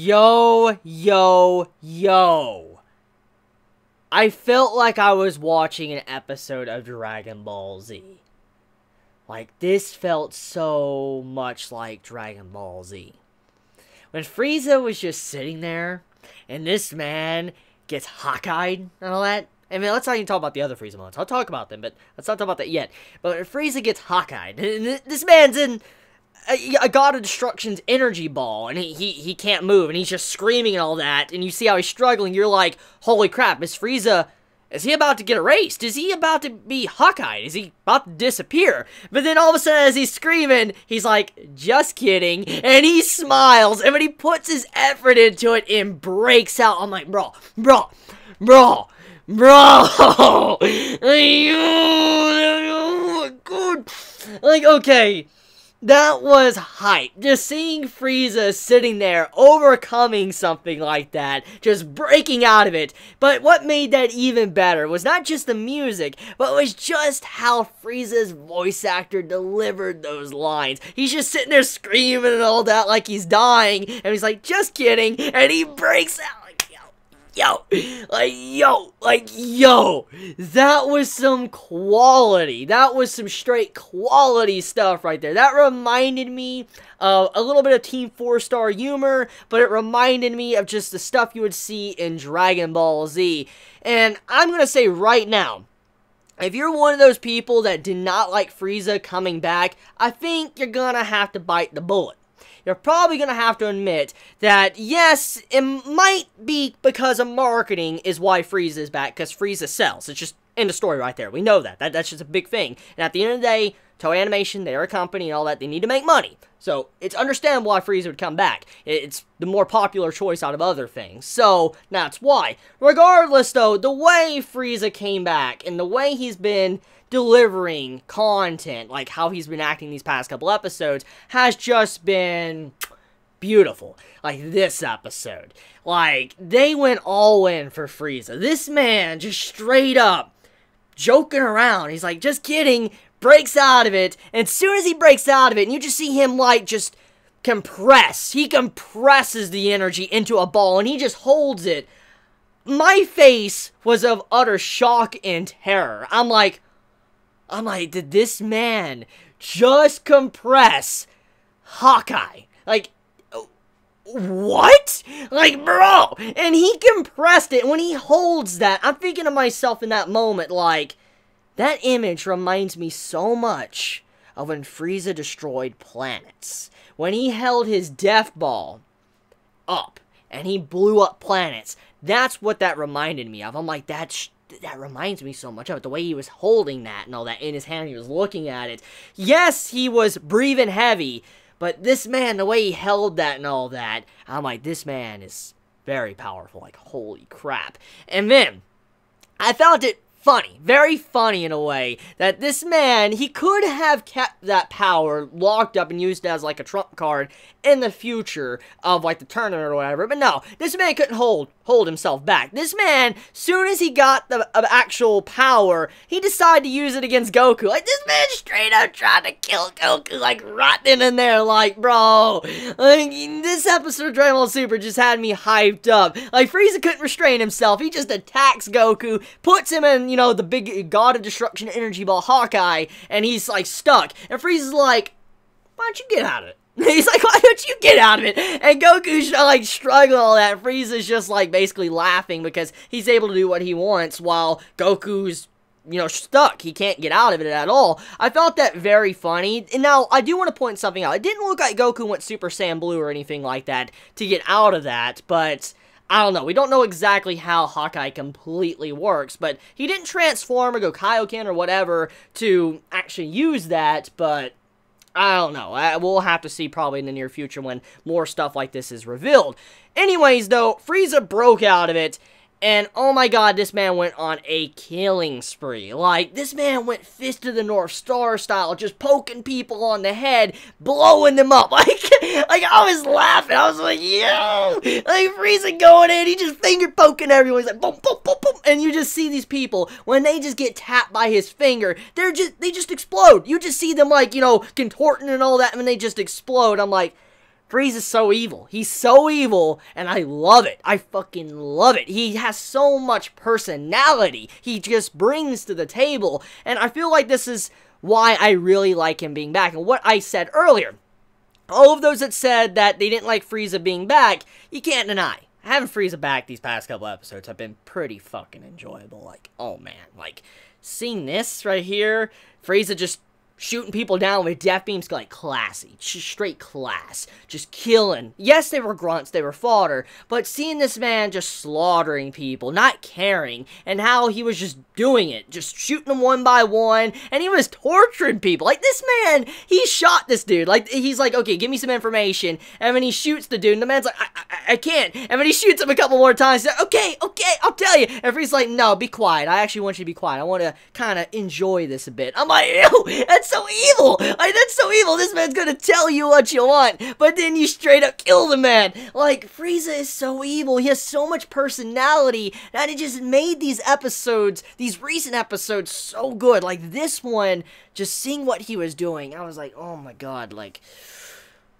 Yo, yo, yo. I felt like I was watching an episode of Dragon Ball Z. Like, this felt so much like Dragon Ball Z. When Frieza was just sitting there, and this man gets hawk-eyed and all that. I mean, let's not even talk about the other Frieza moments. I'll talk about them, but let's not talk about that yet. But when Frieza gets hawk-eyed, and this man's in a God of Destruction's energy ball, and he can't move, and he's just screaming and all that, and you see how he's struggling, you're like, holy crap, is Frieza, is he about to get erased? Is he about to be hawk-eyed? Is he about to disappear? But then all of a sudden, as he's screaming, he's like, just kidding, and he smiles, and when he puts his effort into it, and breaks out, I'm like, bro, oh my god, like, okay, that was hype. Just seeing Frieza sitting there, overcoming something like that, just breaking out of it. But what made that even better was not just the music, but it was just how Frieza's voice actor delivered those lines. He's just sitting there screaming and all that like he's dying, and he's like, just kidding, and he breaks out. Yo, that was some quality. That was some straight quality stuff right there. That reminded me of a little bit of Team 4-Star humor, but it reminded me of just the stuff you would see in Dragon Ball Z. And I'm gonna say right now, if you're one of those people that did not like Frieza coming back, I think you're gonna have to bite the bullet. You're probably going to have to admit that, yes, it might be because of marketing is why Frieza is back, because Frieza sells. It's just end of story right there. We know that. That's just a big thing. And at the end of the day, Toei Animation, they're a company and all that. They need to make money. So, it's understandable why Frieza would come back. It's the more popular choice out of other things. So, that's why. Regardless, though, the way Frieza came back and the way he's been delivering content, like how he's been acting these past couple episodes, has just been beautiful. Like this episode. Like, they went all in for Frieza. This man just straight up joking around. He's like, just kidding, breaks out of it, and as soon as he breaks out of it, and you just see him like just compress. He compresses the energy into a ball, and he just holds it. My face was of utter shock and terror. I'm like, did this man just compress Hawkeye? Like, what? Like, bro! And he compressed it. When he holds that, I'm thinking to myself in that moment, like, that image reminds me so much of when Frieza destroyed planets. When he held his death ball up, and he blew up planets. That's what that reminded me of. I'm like, that reminds me so much of it. The way he was holding that and all that in his hand, he was looking at it. Yes, he was breathing heavy, but this man, the way he held that and all that, I'm like, this man is very powerful. Like, holy crap. And then, I found it funny, very funny in a way, that this man, he could have kept that power locked up and used it as like a trump card in the future of like the tournament or whatever, but no, this man couldn't hold himself back. This man, soon as he got the actual power, he decided to use it against Goku. Like, this man straight up tried to kill Goku, like, rotting in there, like, bro, like, this episode of Dragon Ball Super just had me hyped up. Like, Frieza couldn't restrain himself. He just attacks Goku, puts him in, you know, the big God of Destruction energy ball, Hawkeye, and he's, like, stuck. And Frieza's like, why don't you get out of it? He's like, why don't you get out of it? And Goku's like struggling all that. Frieza's just like basically laughing because he's able to do what he wants while Goku's, you know, stuck. He can't get out of it at all. I felt that very funny. And now, I do want to point something out. It didn't look like Goku went Super Saiyan Blue or anything like that to get out of that, but I don't know. We don't know exactly how Hawkeye completely works, but he didn't transform or go Kaioken or whatever to actually use that, but I don't know. We'll have to see probably in the near future when more stuff like this is revealed. Anyways, though, Frieza broke out of it, and oh my god, this man went on a killing spree. Like, this man went Fist of the North Star style, just poking people on the head, blowing them up. Like I was laughing. I was like, yo! Like, Frieza going in, he just finger poking everyone. He's like, boom, boom, boom, boom. And you just see these people, when they just get tapped by his finger, they just explode. You just see them, like, you know, contorting and all that, and they just explode. I'm like, Frieza's so evil. He's so evil, and I love it. I fucking love it. He has so much personality he just brings to the table, and I feel like this is why I really like him being back. And what I said earlier, all of those that said that they didn't like Frieza being back, you can't deny. Having Frieza back these past couple episodes have been pretty fucking enjoyable. Like, oh man, like, seeing this right here, Frieza just shooting people down with death beams, like, classy. Straight class. Just killing. Yes, they were grunts, they were fodder, but seeing this man just slaughtering people, not caring, and how he was just doing it, just shooting them one by one, and he was torturing people. Like, this man, he shot this dude. Like, he's like, okay, give me some information, and when he shoots the dude, and the man's like, I can't, and when he shoots him a couple more times, he's like, okay, I'll tell you, and he's like, no, be quiet. I actually want you to be quiet. I want to kind of enjoy this a bit. I'm like, ew, that's so evil. Like, that's so evil. This man's gonna tell you what you want, but then you straight up kill the man. Like, Frieza is so evil. He has so much personality that it just made these episodes, these recent episodes, so good. Like, this one, just seeing what he was doing, I was like, oh my god, like,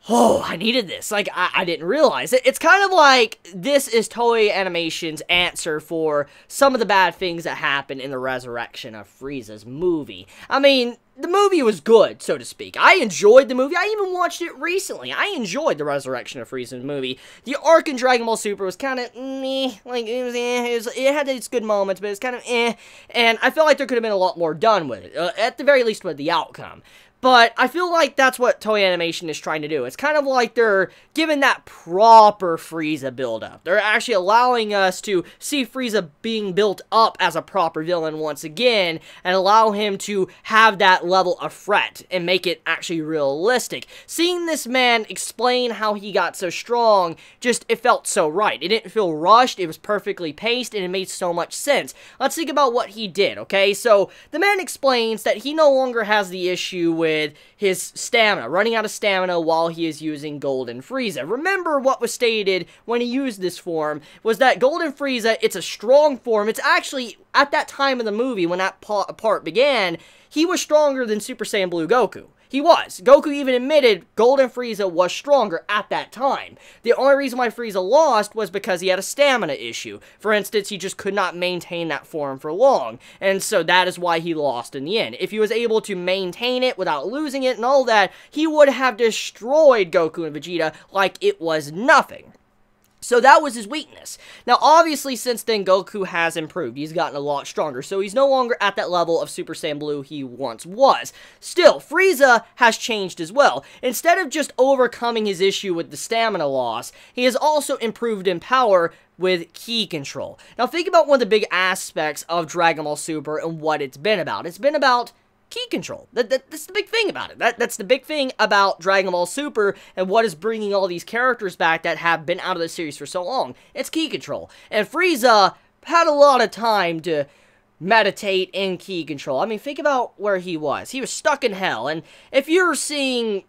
oh, I needed this. Like, I didn't realize it. It's kind of like this is Toei Animation's answer for some of the bad things that happened in the resurrection of Frieza's movie. I mean, the movie was good, so to speak. I enjoyed the movie. I even watched it recently. I enjoyed the resurrection of Frieza's movie. The arc in Dragon Ball Super was kind of meh. Like, it had its good moments, but it's kind of eh. And I felt like there could have been a lot more done with it. At the very least with the outcome. But I feel like that's what Toei Animation is trying to do. It's kind of like they're giving that proper Frieza build-up. They're actually allowing us to see Frieza being built up as a proper villain once again, and allow him to have that level of threat, and make it actually realistic. Seeing this man explain how he got so strong, it felt so right. It didn't feel rushed, it was perfectly paced, and it made so much sense. Let's think about what he did, okay? So, the man explains that he no longer has the issue with his stamina, running out of stamina while he is using Golden Frieza. Remember what was stated when he used this form, was that Golden Frieza, it's a strong form. It's actually, at that time in the movie, when that part began, he was stronger than Super Saiyan Blue Goku. He was. Goku even admitted Golden Frieza was stronger at that time. The only reason why Frieza lost was because he had a stamina issue. For instance, he just could not maintain that form for long. And so that is why he lost in the end. If he was able to maintain it without losing it and all that, he would have destroyed Goku and Vegeta like it was nothing. So that was his weakness. Now, obviously, since then, Goku has improved. He's gotten a lot stronger. So he's no longer at that level of Super Saiyan Blue he once was. Still, Frieza has changed as well. Instead of just overcoming his issue with the stamina loss, he has also improved in power with ki control. Now, think about one of the big aspects of Dragon Ball Super and what it's been about. It's been about ki control. That's the big thing about it. That's the big thing about Dragon Ball Super and what is bringing all these characters back that have been out of the series for so long. It's ki control. And Frieza had a lot of time to meditate in ki control. I mean, think about where he was. He was stuck in hell. And if you're seeing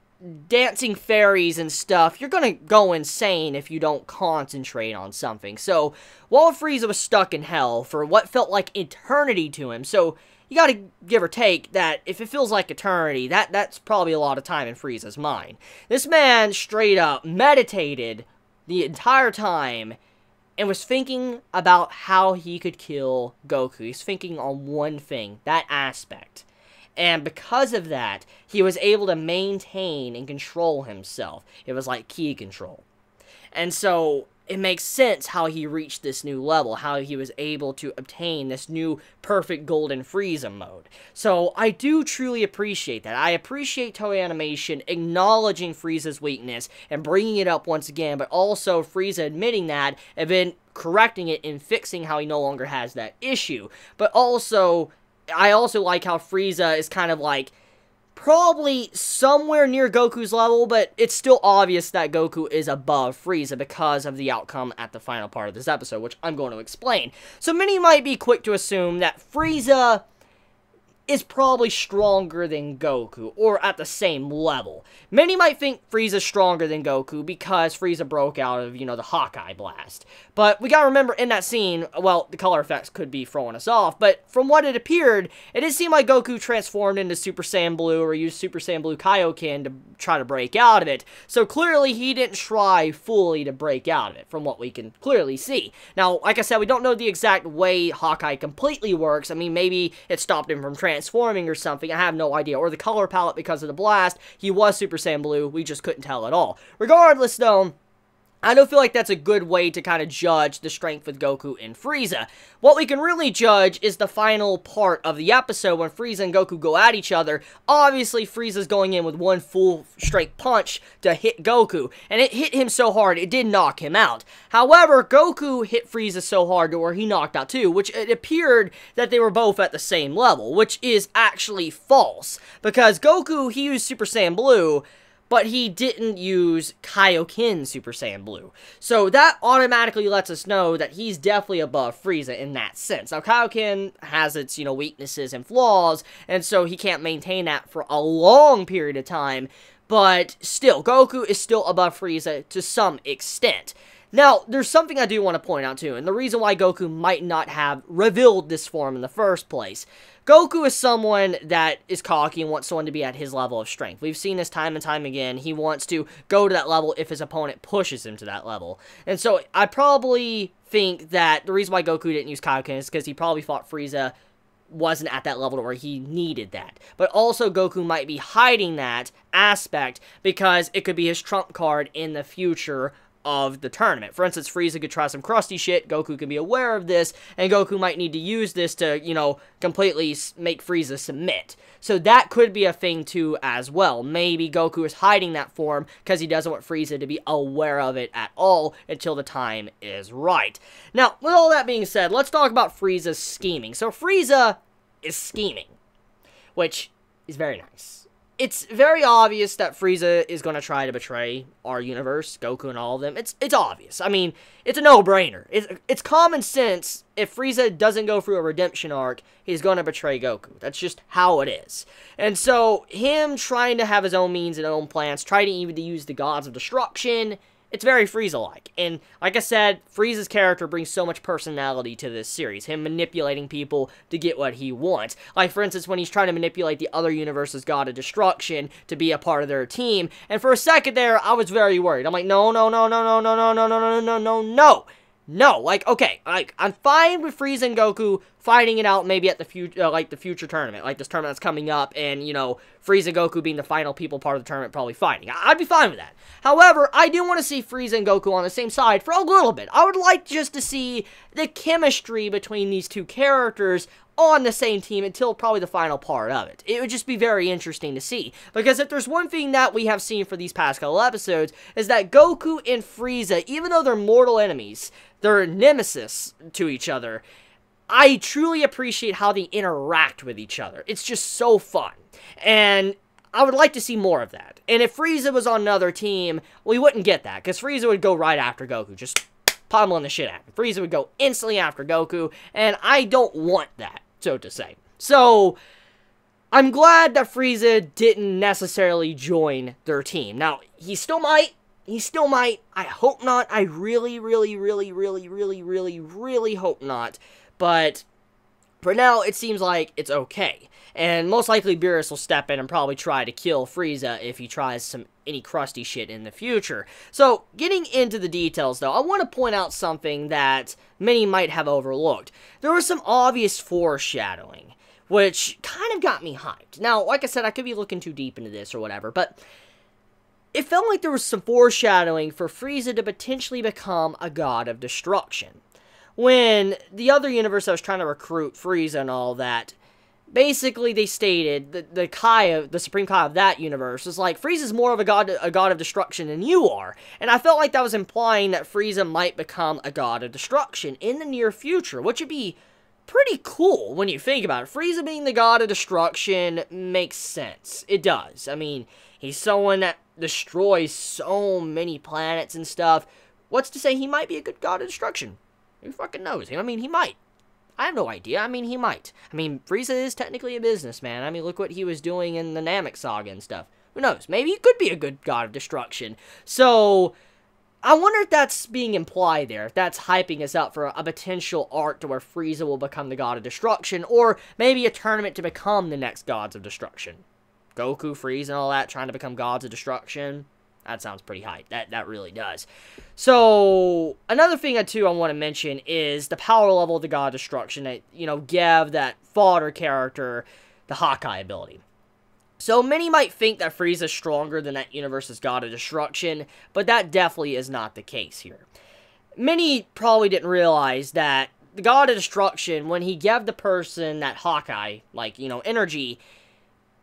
dancing fairies and stuff, you're gonna go insane if you don't concentrate on something. So, while Frieza was stuck in hell for what felt like eternity to him, so you gotta give or take that if it feels like eternity, that's probably a lot of time in Frieza's mind. This man straight up meditated the entire time and was thinking about how he could kill Goku. He's thinking on one thing, that aspect. And because of that, he was able to maintain and control himself. It was like ki control. And so it makes sense how he reached this new level, how he was able to obtain this new perfect Golden Frieza mode. So I do truly appreciate that. I appreciate Toei Animation acknowledging Frieza's weakness and bringing it up once again, but also Frieza admitting that and then correcting it and fixing how he no longer has that issue. But also, I also like how Frieza is kind of like probably somewhere near Goku's level, but it's still obvious that Goku is above Frieza because of the outcome at the final part of this episode, which I'm going to explain. So many might be quick to assume that Frieza is probably stronger than Goku, or at the same level. Many might think Frieza's stronger than Goku because Frieza broke out of, the Hawkeye blast. But we gotta remember, in that scene, well, the color effects could be throwing us off, but from what it appeared, it did seem like Goku transformed into Super Saiyan Blue, or used Super Saiyan Blue Kaioken to try to break out of it. So clearly, he didn't try fully to break out of it, from what we can clearly see. Now, like I said, we don't know the exact way Hawkeye completely works. I mean, maybe it stopped him from transforming or something. I have no idea. Or the color palette, because of the blast, he was Super Saiyan Blue. We just couldn't tell at all. Regardless, though, I don't feel like that's a good way to kind of judge the strength with Goku and Frieza. What we can really judge is the final part of the episode when Frieza and Goku go at each other. Obviously, Frieza's going in with one full straight punch to hit Goku, and it hit him so hard it did knock him out. However, Goku hit Frieza so hard to where he knocked out too, which it appeared that they were both at the same level, which is actually false, because Goku, he used Super Saiyan Blue, but he didn't use Kaioken Super Saiyan Blue. So that automatically lets us know that he's definitely above Frieza in that sense. Now, Kaioken has its, weaknesses and flaws, and so he can't maintain that for a long period of time, but still, Goku is still above Frieza to some extent. Now, there's something I do want to point out too, and the reason why Goku might not have revealed this form in the first place. Goku is someone that is cocky and wants someone to be at his level of strength. We've seen this time and time again. He wants to go to that level if his opponent pushes him to that level. And so, I probably think that the reason why Goku didn't use Kaioken is because he probably thought Frieza wasn't at that level where he needed that. But also, Goku might be hiding that aspect because it could be his trump card in the future of the tournament. For instance, Frieza could try some crusty shit, Goku could be aware of this, and Goku might need to use this to, completely make Frieza submit. So that could be a thing too as well. Maybe Goku is hiding that form because he doesn't want Frieza to be aware of it at all until the time is right. Now, with all that being said, let's talk about Frieza's scheming. So Frieza is scheming, which is very nice. It's very obvious that Frieza is going to try to betray our universe, Goku and all of them. It's obvious. I mean, it's a no-brainer. It's common sense. If Frieza doesn't go through a redemption arc, he's going to betray Goku. That's just how it is. And so, him trying to have his own means and own plans, trying to even use the gods of destruction, it's very Frieza-like. And like I said, Frieza's character brings so much personality to this series. Him manipulating people to get what he wants. Like, for instance, when he's trying to manipulate the other universe's god of destruction to be a part of their team. And for a second there, I was very worried. I'm like, no. No, like, okay, like, I'm fine with Frieza and Goku fighting it out maybe at the future tournament, like this tournament that's coming up, and, Frieza and Goku being the final people part of the tournament probably fighting. I'd be fine with that. However, I do want to see Frieza and Goku on the same side for a little bit. I would like just to see the chemistry between these two characters on the same team until probably the final part of it. It would just be very interesting to see. Because if there's one thing that we have seen for these past couple episodes, is that Goku and Frieza, even though they're mortal enemies, they're nemesis to each other, I truly appreciate how they interact with each other. It's just so fun. And I would like to see more of that. And if Frieza was on another team, we wouldn't get that. Because Frieza would go right after Goku, just pummeling the shit out of him. Frieza would go instantly after Goku, and I don't want that, so to say. So, I'm glad that Frieza didn't necessarily join their team. Now, he still might. I hope not. I really hope not. But for now, it seems like it's okay. And most likely Beerus will step in and probably try to kill Frieza if he tries any crusty shit in the future. So, getting into the details though, I want to point out something that many might have overlooked. There was some obvious foreshadowing, which kind of got me hyped. Now, like I said, I could be looking too deep into this or whatever, but it felt like there was some foreshadowing for Frieza to potentially become a god of destruction. When the other universe that was trying to recruit Frieza and all that, basically they stated that the Supreme Kai of that universe is like, Frieza's more of a god of destruction than you are. And I felt like that was implying that Frieza might become a god of destruction in the near future, which would be pretty cool when you think about it. Frieza being the god of destruction makes sense. It does. I mean, he's someone that destroys so many planets and stuff. What's to say he might be a good god of destruction? Who fucking knows? I mean, he might. I have no idea. I mean, he might. I mean, Frieza is technically a businessman. I mean, look what he was doing in the Namek Saga and stuff. Who knows? Maybe he could be a good god of destruction. So, I wonder if that's being implied there. If that's hyping us up for a potential arc to where Frieza will become the god of destruction. Or maybe a tournament to become the next gods of destruction. Goku, Frieza, and all that trying to become gods of destruction. That sounds pretty hype. That really does. So, another thing, too, I want to mention is the power level of the God of Destruction that, gave that fodder character the Hawkeye ability. So, many might think that Frieza's stronger than that universe's God of Destruction, but that definitely is not the case here. Many probably didn't realize that the God of Destruction, when he gave the person that Hawkeye, energy,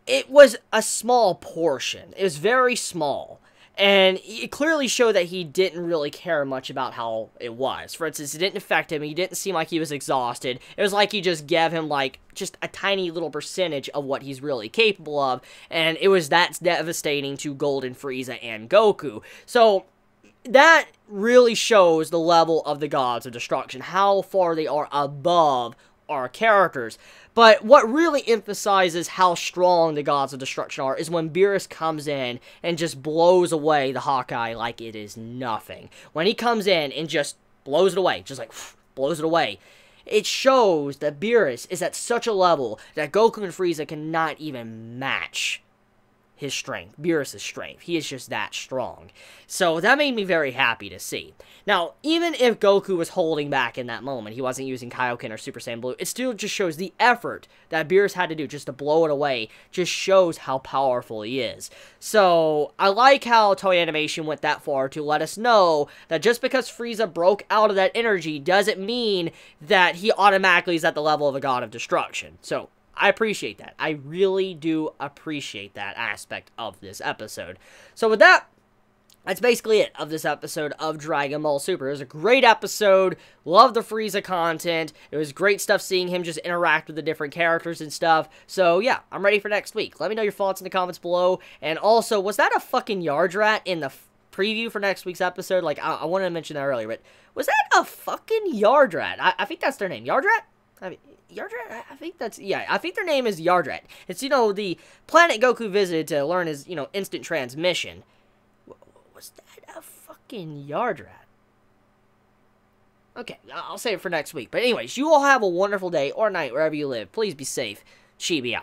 it was a small portion. It was very small. And it clearly showed that he didn't really care much about how it was. For instance, it didn't affect him. He didn't seem like he was exhausted. It was like he just gave him, just a tiny little percentage of what he's really capable of. And it was that devastating to Golden Frieza and Goku. So, that really shows the level of the Gods of Destruction. How far they are above our characters. But what really emphasizes how strong the Gods of Destruction are is when Beerus comes in and just blows away the Hawkeye like it is nothing. When he comes in and just blows it away, blows it away, it shows that Beerus is at such a level that Goku and Frieza cannot even match his strength, Beerus' strength. He is just that strong. So that made me very happy to see. Now, even if Goku was holding back in that moment, he wasn't using Kaioken or Super Saiyan Blue, it still just shows the effort that Beerus had to do just to blow it away, just shows how powerful he is. So, I like how Toei Animation went that far to let us know that just because Frieza broke out of that energy doesn't mean that he automatically is at the level of a God of Destruction. So, I appreciate that. I really do appreciate that aspect of this episode. So with that, that's basically it of this episode of Dragon Ball Super. It was a great episode. Love the Frieza content. It was great stuff seeing him just interact with the different characters and stuff. So yeah, I'm ready for next week. Let me know your thoughts in the comments below. And also, was that a fucking Yardrat in the preview for next week's episode? I wanted to mention that earlier, but was that a fucking Yardrat? I think that's their name. Yardrat? Yardrat? I think that's, yeah, I think their name is Yardrat. It's, the planet Goku visited to learn his, instant transmission. Was that a fucking Yardrat? Okay, I'll save it for next week. But anyways, you all have a wonderful day or night wherever you live. Please be safe. Chibi out.